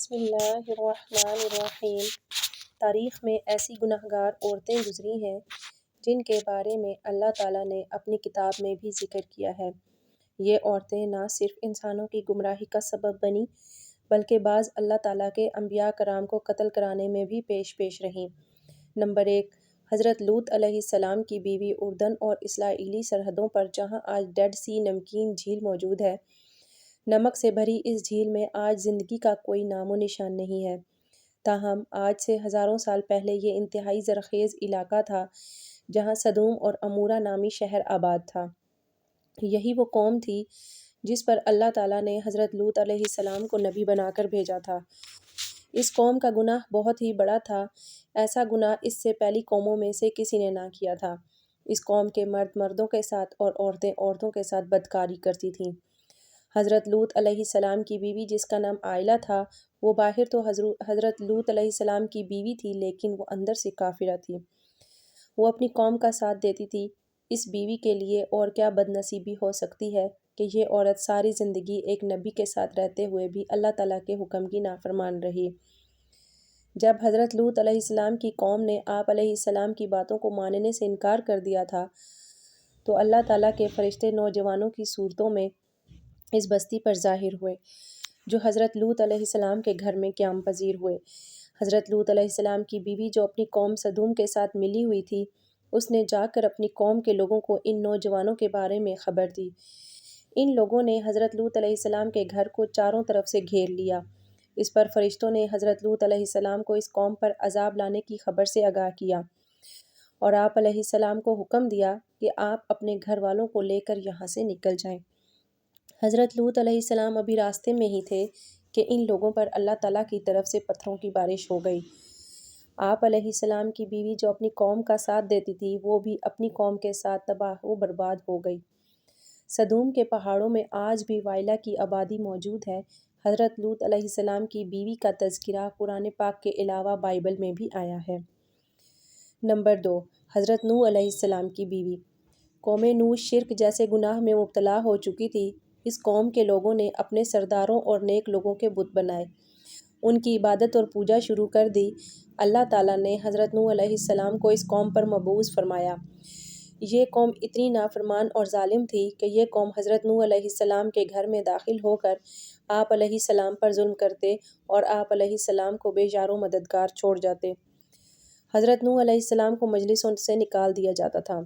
بسم اللہ الرحمن الرحیم۔ تاریخ میں ایسی گنہگار عورتیں گزری ہیں جن کے بارے میں اللہ تعالیٰ نے اپنی کتاب میں بھی ذکر کیا ہے۔ یہ عورتیں نہ صرف انسانوں کی گمراہی کا سبب بنیں بلکہ بعض اللہ تعالیٰ کے انبیاء کرام کو قتل کرانے میں بھی پیش رہیں۔ نمبر 1، حضرت لوط علیہ السلام کی بیوی اردن اور اسرائیلی سرحدوں پر جہاں آج ڈیڈ سی نمکین جھیل موجود ہے، نمک سے بھری اس جھیل میں آج زندگی کا کوئی نام و نشان نہیں ہے۔ تاہم آج سے ہزاروں سال پہلے یہ انتہائی زرخیز علاقہ تھا جہاں سدوم اور عمورہ نامی شہر آباد تھا۔ یہی وہ قوم تھی جس پر اللہ تعالیٰ نے حضرت لوط علیہ السلام کو نبی بنا کر بھیجا تھا۔ اس قوم کا گناہ بہت ہی بڑا تھا، ایسا گناہ اس سے پہلی قوموں میں سے کسی نے نہ کیا تھا۔ اس قوم کے مرد مردوں کے ساتھ اور عورتیں عورتوں کے ساتھ بدکاری کرتی تھیں۔ حضرت لوط علیہ السلام کی بیوی جس کا نام عائلہ تھا، وہ باہر تو حضرت لوط علیہ السلام کی بیوی تھی لیکن وہ اندر سے کافرہ تھی۔ وہ اپنی قوم کا ساتھ دیتی تھی۔ اس بیوی کے لیے اور کیا بد نصیبی ہو سکتی ہے کہ یہ عورت ساری زندگی ایک نبی کے ساتھ رہتے ہوئے بھی اللہ تعالیٰ کے حکم کی نافرمان رہی۔ جب حضرت لوط علیہ السلام کی قوم نے آپ علیہ السلام کی باتوں کو ماننے سے انکار کر دیا تھا تو اللہ تعالیٰ کے فرشتے نوجوانوں کی صورتوں میں اس بستی پر ظاہر ہوئے جو حضرت لوط علیہ السلام کے گھر میں قیام پذیر ہوئے۔ حضرت لوط علیہ السلام کی بیوی جو اپنی قوم سدوم کے ساتھ ملی ہوئی تھی، اس نے جا کر اپنی قوم کے لوگوں کو ان نوجوانوں کے بارے میں خبر دی۔ ان لوگوں نے حضرت لوط علیہ السلام کے گھر کو چاروں طرف سے گھیر لیا۔ اس پر فرشتوں نے حضرت لوط علیہ السلام کو اس قوم پر عذاب لانے کی خبر سے آگاہ کیا اور آپ علیہ السلام کو حکم دیا کہ آپ اپنے گھر والوں کو لے کر یہاں سے نکل جائیں۔ حضرت لوط علیہ السلام ابھی راستے میں ہی تھے کہ ان لوگوں پر اللہ تعالیٰ کی طرف سے پتھروں کی بارش ہو گئی۔ آپ علیہ السلام کی بیوی جو اپنی قوم کا ساتھ دیتی تھی، وہ بھی اپنی قوم کے ساتھ تباہ و برباد ہو گئی۔ سدوم کے پہاڑوں میں آج بھی وائلا کی آبادی موجود ہے۔ حضرت لوط علیہ السلام کی بیوی کا تذکرہ قرآن پاک کے علاوہ بائبل میں بھی آیا ہے۔ نمبر 2، حضرت نوح علیہ السلام کی بیوی۔ قوم نوح شرک جیسے گناہ میں مبتلا ہو چکی تھی۔ اس قوم کے لوگوں نے اپنے سرداروں اور نیک لوگوں کے بت بنائے، ان کی عبادت اور پوجا شروع کر دی۔ اللہ تعالیٰ نے حضرت نوح علیہ السلام کو اس قوم پر مبعوث فرمایا۔ یہ قوم اتنی نافرمان اور ظالم تھی کہ یہ قوم حضرت نوح علیہ السلام کے گھر میں داخل ہو کر آپ علیہ السلام پر ظلم کرتے اور آپ علیہ السلام کو بے یار و مددگار چھوڑ جاتے۔ حضرت نوح علیہ السلام کو مجلسوں سے نکال دیا جاتا تھا۔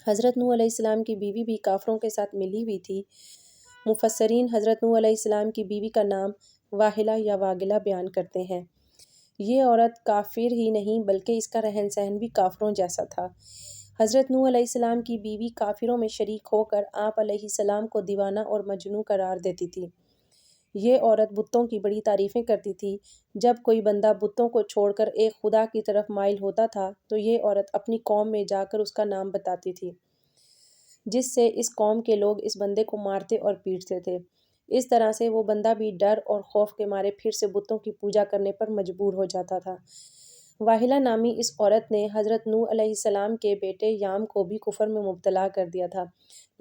حضرت نوح علیہ السلام کی بیوی بھی کافروں کے ساتھ ملی ہوئی تھی۔ مفسرین حضرت نوح علیہ السلام کی بیوی کا نام واہلہ یا واگلہ بیان کرتے ہیں۔ یہ عورت کافر ہی نہیں بلکہ اس کا رہن سہن بھی کافروں جیسا تھا۔ حضرت نوح علیہ السلام کی بیوی کافروں میں شریک ہو کر آپ علیہ السلام کو دیوانہ اور مجنوں قرار دیتی تھی۔ یہ عورت بتوں کی بڑی تعریفیں کرتی تھی۔ جب کوئی بندہ بتوں کو چھوڑ کر ایک خدا کی طرف مائل ہوتا تھا تو یہ عورت اپنی قوم میں جا کر اس کا نام بتاتی تھی، جس سے اس قوم کے لوگ اس بندے کو مارتے اور پیٹتے تھے۔ اس طرح سے وہ بندہ بھی ڈر اور خوف کے مارے پھر سے بتوں کی پوجا کرنے پر مجبور ہو جاتا تھا۔ واہلہ نامی اس عورت نے حضرت نوح علیہ السلام کے بیٹے یام کو بھی کفر میں مبتلا کر دیا تھا،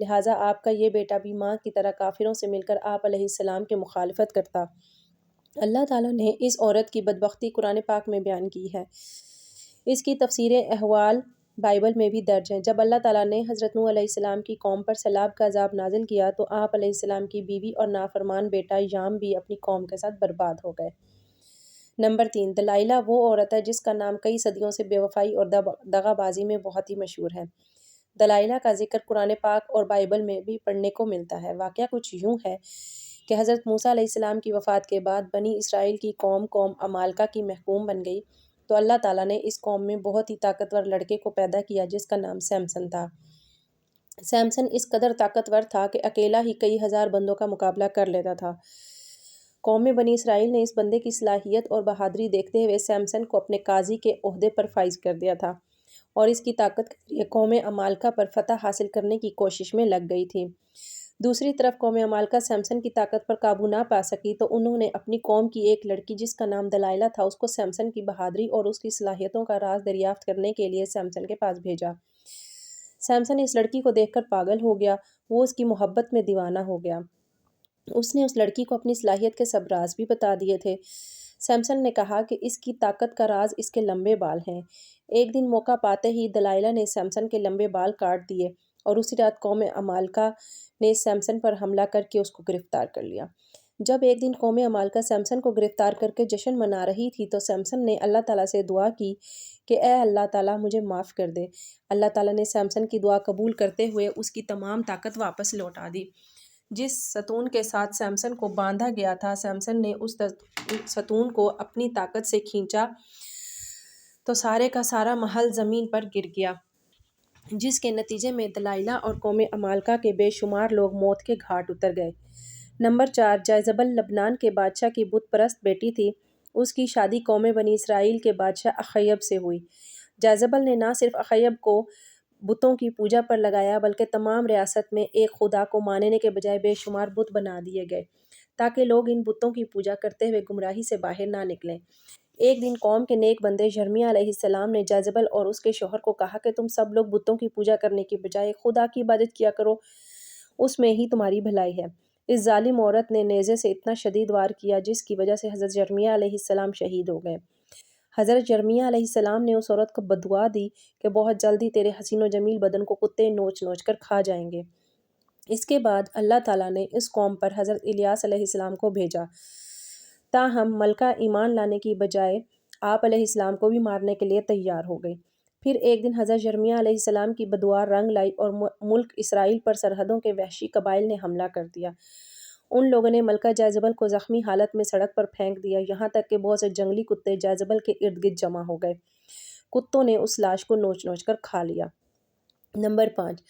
لہٰذا آپ کا یہ بیٹا بھی ماں کی طرح کافروں سے مل کر آپ علیہ السلام کی مخالفت کرتا۔ اللہ تعالیٰ نے اس عورت کی بدبختی قرآن پاک میں بیان کی ہے۔ اس کی تفسیر احوال بائبل میں بھی درج ہیں۔ جب اللہ تعالیٰ نے حضرت نوح علیہ السلام کی قوم پر سیلاب کا عذاب نازل کیا تو آپ علیہ السلام کی بیوی اور نافرمان بیٹا یام بھی اپنی قوم کے ساتھ برباد ہو گئے۔ نمبر 3، دلائلہ وہ عورت ہے جس کا نام کئی صدیوں سے بے وفائی اور دغا بازی میں بہت ہی مشہور ہے۔ دلائلہ کا ذکر قرآن پاک اور بائبل میں بھی پڑھنے کو ملتا ہے۔ واقعہ کچھ یوں ہے کہ حضرت موسیٰ علیہ السلام کی وفات کے بعد بنی اسرائیل کی قوم عمالقہ کی محکوم بن گئی تو اللہ تعالیٰ نے اس قوم میں بہت ہی طاقتور لڑکے کو پیدا کیا جس کا نام سمسن تھا۔ سمسن اس قدر طاقتور تھا کہ اکیلا ہی کئی ہزار بندوں کا مقابلہ کر لیتا تھا۔ قوم بنی اسرائیل نے اس بندے کی صلاحیت اور بہادری دیکھتے ہوئے سمسن کو اپنے قاضی کے عہدے پر فائز کر دیا تھا اور اس کی طاقت کے ذریعے قوم عمالقہ پر فتح حاصل کرنے کی کوشش میں لگ گئی تھی۔ دوسری طرف قوم عمالقہ سمسن کی طاقت پر قابو نہ پا سکی تو انہوں نے اپنی قوم کی ایک لڑکی جس کا نام دلائلہ تھا، اس کو سمسن کی بہادری اور اس کی صلاحیتوں کا راز دریافت کرنے کے لیے سمسن کے پاس بھیجا۔ سمسن اس لڑکی کو دیکھ کر پاگل ہو گیا، وہ اس کی محبت میں دیوانہ ہو گیا۔ اس نے اس لڑکی کو اپنی صلاحیت کے سب راز بھی بتا دیے تھے۔ سیمسن نے کہا کہ اس کی طاقت کا راز اس کے لمبے بال ہیں۔ ایک دن موقع پاتے ہی دلائلہ نے سیمسن کے لمبے بال کاٹ دیے اور اسی رات قوم عمالقہ نے سیمسن پر حملہ کر کے اس کو گرفتار کر لیا۔ جب ایک دن قوم عمالقہ سیمسن کو گرفتار کر کے جشن منا رہی تھی تو سیمسن نے اللہ تعالیٰ سے دعا کی کہ اے اللہ تعالیٰ مجھے معاف کر دے۔ اللہ تعالیٰ نے سیمسن کی دعا قبول کرتے ہوئے اس کی تمام طاقت واپس لوٹا دی۔ جس ستون کے ساتھ سیمسن کو باندھا گیا تھا، سیمسن نے اس ستون کو اپنی طاقت سے کھینچا تو سارے کا سارا محل زمین پر گر گیا، جس کے نتیجے میں دلائلہ اور قوم عمالقہ کے بے شمار لوگ موت کے گھاٹ اتر گئے۔ نمبر 4، جائزبل لبنان کے بادشاہ کی بت پرست بیٹی تھی۔ اس کی شادی قوم بنی اسرائیل کے بادشاہ اخیب سے ہوئی۔ جائزبل نے نہ صرف اخیب کو بتوں کی پوجا پر لگایا بلکہ تمام ریاست میں ایک خدا کو ماننے کے بجائے بے شمار بت بنا دیے گئے تاکہ لوگ ان بتوں کی پوجا کرتے ہوئے گمراہی سے باہر نہ نکلیں۔ ایک دن قوم کے نیک بندے یرمیہ علیہ السلام نے جائزبل اور اس کے شوہر کو کہا کہ تم سب لوگ بتوں کی پوجا کرنے کی بجائے خدا کی عبادت کیا کرو، اس میں ہی تمہاری بھلائی ہے۔ اس ظالم عورت نے نیزے سے اتنا شدید وار کیا جس کی وجہ سے حضرت یرمیہ علیہ السلام شہید ہو گئے۔ حضرت یرمیہ علیہ السلام نے اس عورت کو بددعا دی کہ بہت جلدی تیرے حسین و جمیل بدن کو کتے نوچ نوچ کر کھا جائیں گے۔ اس کے بعد اللہ تعالیٰ نے اس قوم پر حضرت الیاس علیہ السلام کو بھیجا، تاہم ملکہ ایمان لانے کی بجائے آپ علیہ السلام کو بھی مارنے کے لیے تیار ہو گئی۔ پھر ایک دن حضرت یرمیہ علیہ السلام کی بددعا رنگ لائی اور ملک اسرائیل پر سرحدوں کے وحشی قبائل نے حملہ کر دیا۔ ان لوگوں نے ملکہ جائزبل کو زخمی حالت میں سڑک پر پھینک دیا، یہاں تک کہ بہت سے جنگلی کتے جائزبل کے ارد گرد جمع ہو گئے۔ کتوں نے اس لاش کو نوچ نوچ کر کھا لیا۔ نمبر 5،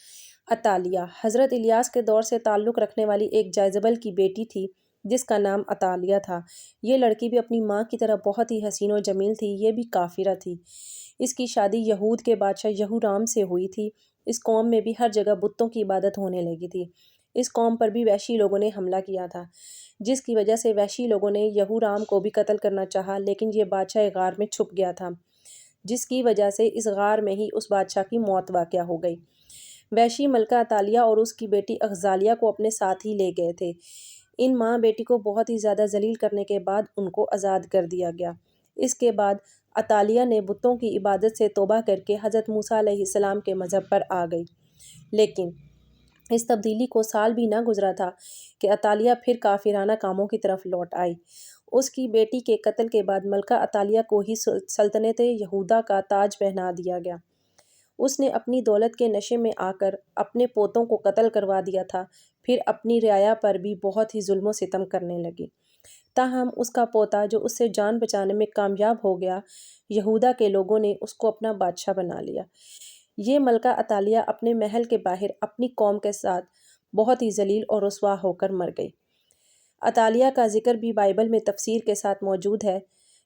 عطالیہ حضرت الیاس کے دور سے تعلق رکھنے والی ایک جائزبل کی بیٹی تھی جس کا نام عطالیہ تھا۔ یہ لڑکی بھی اپنی ماں کی طرح بہت ہی حسین و جمیل تھی، یہ بھی کافرہ تھی۔ اس کی شادی یہود کے بادشاہ یہورام سے ہوئی تھی۔ اس قوم میں بھی ہر جگہ بتوں کی عبادت ہونے لگی تھی۔ اس قوم پر بھی وحشی لوگوں نے حملہ کیا تھا، جس کی وجہ سے وحشی لوگوں نے یہورام کو بھی قتل کرنا چاہا، لیکن یہ بادشاہ غار میں چھپ گیا تھا، جس کی وجہ سے اس غار میں ہی اس بادشاہ کی موت واقع ہو گئی۔ وحشی ملکہ عطالیہ اور اس کی بیٹی اغزالیہ کو اپنے ساتھ ہی لے گئے تھے۔ ان ماں بیٹی کو بہت ہی زیادہ ذلیل کرنے کے بعد ان کو آزاد کر دیا گیا۔ اس کے بعد عطالیہ نے بتوں کی عبادت سے توبہ کر کے حضرت موسیٰ علیہ السلام کے مذہب پر آ گئی، لیکن اس تبدیلی کو سال بھی نہ گزرا تھا کہ عطالیہ پھر کافرانہ کاموں کی طرف لوٹ آئی۔ اس کی بیٹی کے قتل کے بعد ملکہ عطالیہ کو ہی سلطنت یہودا کا تاج پہنا دیا گیا۔ اس نے اپنی دولت کے نشے میں آ کر اپنے پوتوں کو قتل کروا دیا تھا، پھر اپنی رعایا پر بھی بہت ہی ظلم و ستم کرنے لگی۔ تاہم اس کا پوتا جو اس سے جان بچانے میں کامیاب ہو گیا، یہودا کے لوگوں نے اس کو اپنا بادشاہ بنا لیا۔ یہ ملکہ عطالیہ اپنے محل کے باہر اپنی قوم کے ساتھ بہت ہی ذلیل اور رسوا ہو کر مر گئی۔ عطالیہ کا ذکر بھی بائبل میں تفسیر کے ساتھ موجود ہے۔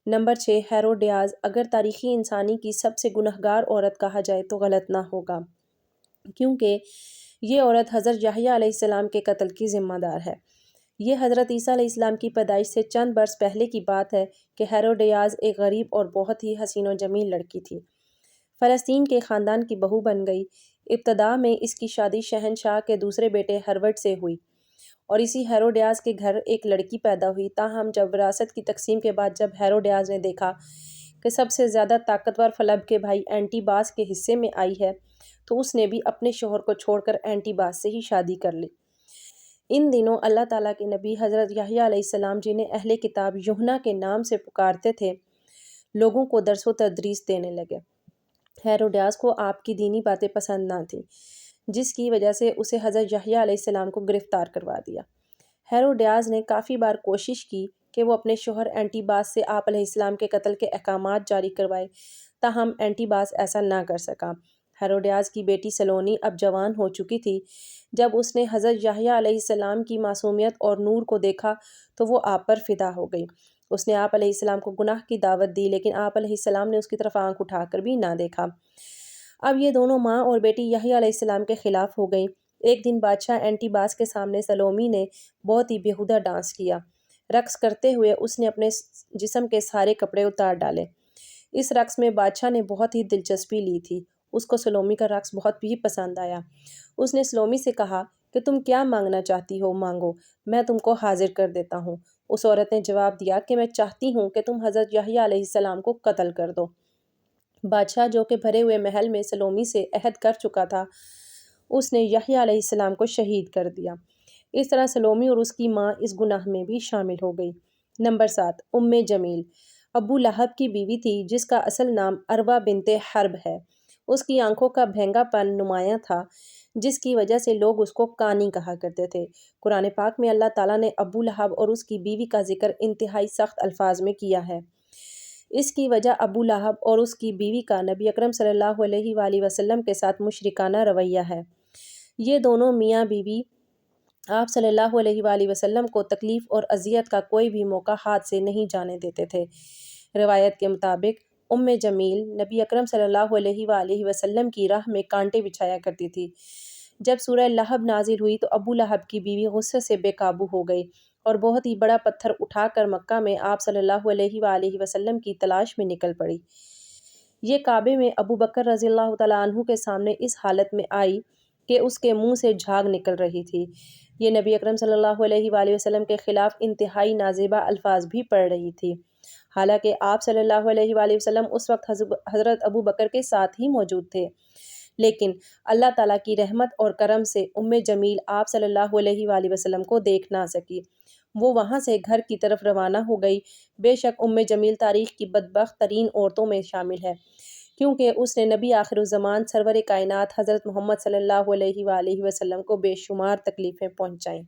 نمبر 6، ہیروڈیاز اگر تاریخی انسانی کی سب سے گنہگار عورت کہا جائے تو غلط نہ ہوگا، کیونکہ یہ عورت حضرت یحییٰ علیہ السلام کے قتل کی ذمہ دار ہے۔ یہ حضرت عیسیٰ علیہ السلام کی پیدائش سے چند برس پہلے کی بات ہے کہ ہیروڈیاز ایک غریب اور بہت ہی حسین و جمیل لڑکی تھی۔ فلسطین کے خاندان کی بہو بن گئی۔ ابتدا میں اس کی شادی شہنشاہ کے دوسرے بیٹے ہرڈ سے ہوئی اور اسی ہیروڈیاز کے گھر ایک لڑکی پیدا ہوئی۔ تاہم جب وراثت کی تقسیم کے بعد جب ہیروڈیاز نے دیکھا کہ سب سے زیادہ طاقتور فلب کے بھائی اینٹی باس کے حصے میں آئی ہے تو اس نے بھی اپنے شوہر کو چھوڑ کر اینٹی باس سے ہی شادی کر لی۔ ان دنوں اللہ تعالیٰ کے نبی حضرت یحییٰ علیہ السلام، جنہیں اہل کتاب یوحنا کے نام سے پکارتے تھے، لوگوں کو درس و تدریس دینے لگے۔ ہیروڈیاز کو آپ کی دینی باتیں پسند نہ تھیں، جس کی وجہ سے اسے حضرت یحییٰ علیہ السلام کو گرفتار کروا دیا۔ ہیروڈیاز نے کافی بار کوشش کی کہ وہ اپنے شوہر اینٹی باس سے آپ علیہ السلام کے قتل کے احکامات جاری کروائے، تاہم اینٹی باس ایسا نہ کر سکا۔ ہیروڈیاز کی بیٹی سلونی اب جوان ہو چکی تھی۔ جب اس نے حضرت یحییٰ علیہ السلام کی معصومیت اور نور کو دیکھا تو وہ آپ پر فدا ہو گئی۔ اس نے آپ علیہ السلام کو گناہ کی دعوت دی، لیکن آپ علیہ السلام نے اس کی طرف آنکھ اٹھا کر بھی نہ دیکھا۔ اب یہ دونوں ماں اور بیٹی یحییٰ علیہ السلام کے خلاف ہو گئیں۔ ایک دن بادشاہ اینٹی باس کے سامنے سلومی نے بہت ہی بیہودہ ڈانس کیا۔ رقص کرتے ہوئے اس نے اپنے جسم کے سارے کپڑے اتار ڈالے۔ اس رقص میں بادشاہ نے بہت ہی دلچسپی لی تھی۔ اس کو سلومی کا رقص بہت بھی پسند آیا۔ اس نے سلومی سے کہا کہ تم کیا مانگنا چاہتی ہو مانگو، میں تم کو حاضر کر دیتا ہوں۔ اس عورت نے جواب دیا کہ میں چاہتی ہوں کہ تم حضرت یحییٰ علیہ السلام کو قتل کر دو۔ بادشاہ جو کہ بھرے ہوئے محل میں سلومی سے عہد کر چکا تھا، اس نے یحییٰ علیہ السلام کو شہید کر دیا۔ اس طرح سلومی اور اس کی ماں اس گناہ میں بھی شامل ہو گئی۔ نمبر 7، ام جمیل ابو لہب کی بیوی تھی جس کا اصل نام عروہ بنت حرب ہے۔ اس کی آنکھوں کا بھینگا پن نمایاں تھا جس کی وجہ سے لوگ اس کو کانی کہا کرتے تھے۔ قرآن پاک میں اللہ تعالیٰ نے ابو لہب اور اس کی بیوی کا ذکر انتہائی سخت الفاظ میں کیا ہے۔ اس کی وجہ ابو لہب اور اس کی بیوی کا نبی اکرم صلی اللہ علیہ وآلہ وسلم کے ساتھ مشرکانہ رویہ ہے۔ یہ دونوں میاں بیوی آپ صلی اللہ علیہ وآلہ وسلم کو تکلیف اور اذیت کا کوئی بھی موقع ہاتھ سے نہیں جانے دیتے تھے۔ روایت کے مطابق ام جمیل نبی اکرم صلی اللہ علیہ وآلہ وسلم کی راہ میں کانٹے بچھایا کرتی تھی۔ جب سورہ لہب نازل ہوئی تو ابو لہب کی بیوی غصے سے بے قابو ہو گئی اور بہت ہی بڑا پتھر اٹھا کر مکہ میں آپ صلی اللہ علیہ وآلہ وسلم کی تلاش میں نکل پڑی۔ یہ کعبے میں ابو بکر رضی اللہ تعالیٰ عنہ کے سامنے اس حالت میں آئی کہ اس کے منہ سے جھاگ نکل رہی تھی۔ یہ نبی اکرم صلی اللہ علیہ وآلہ وسلم کے خلاف انتہائی نازیبا الفاظ بھی پڑھ رہی تھی۔ حالانکہ آپ صلی اللہ علیہ وآلہ وسلم اس وقت حضرت ابو بکر کے ساتھ ہی موجود تھے، لیکن اللہ تعالیٰ کی رحمت اور کرم سے ام جمیل آپ صلی اللہ علیہ وآلہ وسلم کو دیکھ نہ سکی۔ وہ وہاں سے گھر کی طرف روانہ ہو گئی۔ بے شک ام جمیل تاریخ کی بدبخت ترین عورتوں میں شامل ہے، کیونکہ اس نے نبی آخر الزمان سرور کائنات حضرت محمد صلی اللہ علیہ وآلہ وسلم کو بے شمار تکلیفیں پہنچائیں۔